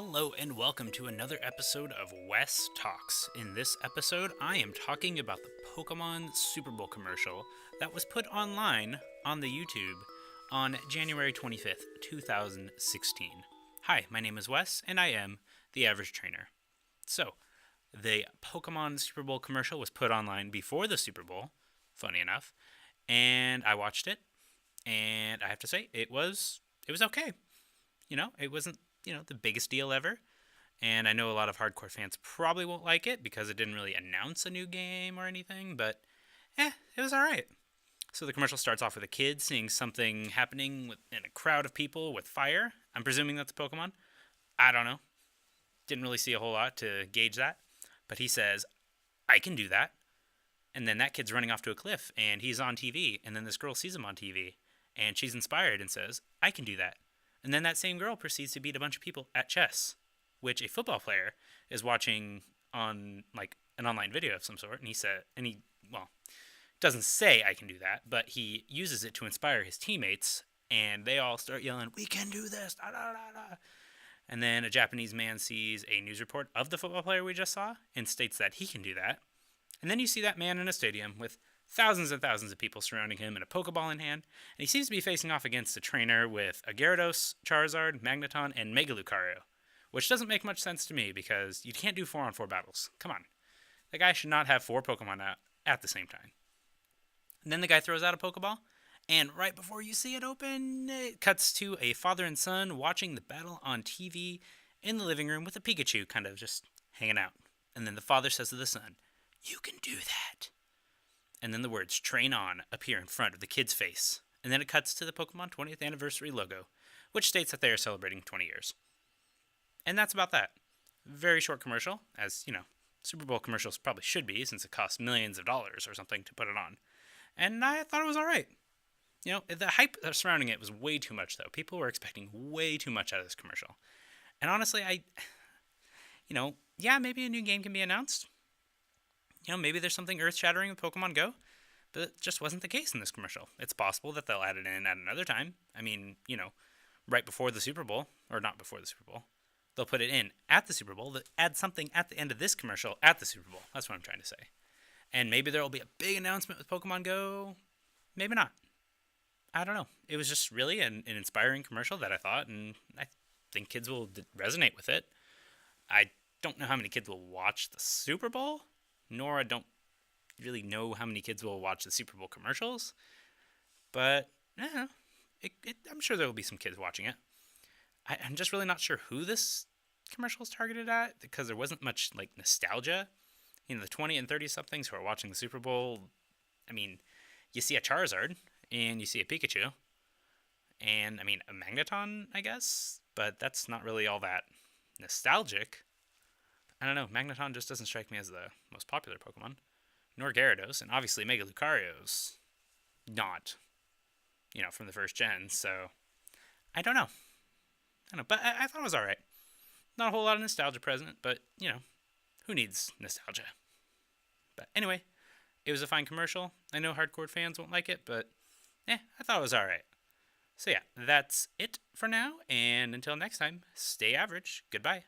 Hello and welcome to another episode of Wes Talks. In this episode, I am talking about the Pokemon Super Bowl commercial that was put online on the YouTube on January 25th, 2016. Hi, my name is Wes, and I am the average trainer. So, the Pokemon Super Bowl commercial was put online before the Super Bowl, funny enough, and I watched it, and I have to say, it was okay. It wasn't the biggest deal ever. And I know a lot of hardcore fans probably won't like it because it didn't really announce a new game or anything, but it was alright. So the commercial starts off with a kid seeing something happening in a crowd of people with fire. I'm presuming that's a Pokemon. I don't know. Didn't really see a whole lot to gauge that. But he says, I can do that. And then that kid's running off to a cliff and he's on TV. And then this girl sees him on TV and she's inspired and says, I can do that. And then that same girl proceeds to beat a bunch of people at chess, which a football player is watching on like an online video of some sort. And he doesn't say I can do that, but he uses it to inspire his teammates, and they all start yelling, "We can do this!" Da, da, da, da. And then a Japanese man sees a news report of the football player we just saw and states that he can do that. And then you see that man in a stadium with thousands and thousands of people surrounding him and a Pokeball in hand, and he seems to be facing off against a trainer with a Gyarados, Charizard, Magneton, and Mega Lucario, which doesn't make much sense to me because you can't do 4-on-4 battles. Come on. The guy should not have 4 Pokemon out at the same time. And then the guy throws out a Pokeball, and right before you see it open, it cuts to a father and son watching the battle on TV in the living room with a Pikachu kind of just hanging out. And then the father says to the son, "You can do that." And then the words "Train On" appear in front of the kid's face. And then it cuts to the Pokemon 20th Anniversary logo, which states that they are celebrating 20 years. And that's about that. Very short commercial, as, Super Bowl commercials probably should be, since it costs millions of dollars or something to put it on. And I thought it was alright. The hype surrounding it was way too much, though. People were expecting way too much out of this commercial. And honestly, maybe a new game can be announced. Maybe there's something earth-shattering with Pokemon Go, but it just wasn't the case in this commercial. It's possible that they'll add it in at another time. I mean, right before the Super Bowl, or not before the Super Bowl. They'll put it in at the Super Bowl. They'll add something at the end of this commercial at the Super Bowl. That's what I'm trying to say. And maybe there will be a big announcement with Pokemon Go. Maybe not. I don't know. It was just really an inspiring commercial that I thought, and I think kids will resonate with it. I don't know how many kids will watch the Super Bowl, nor I don't really know how many kids will watch the Super Bowl commercials. But, I'm sure there will be some kids watching it. I'm just really not sure who this commercial is targeted at, because there wasn't much, nostalgia. The 20 and 30-somethings who are watching the Super Bowl, you see a Charizard, and you see a Pikachu, and, a Magneton, I guess, but that's not really all that nostalgic. I don't know, Magneton just doesn't strike me as the most popular Pokemon, nor Gyarados, and obviously Mega Lucario's not, from the first gen, so I don't know, but I thought it was alright. Not a whole lot of nostalgia present, but, who needs nostalgia? But anyway, it was a fine commercial. I know hardcore fans won't like it, but, I thought it was alright. So yeah, that's it for now, and until next time, stay average. Goodbye.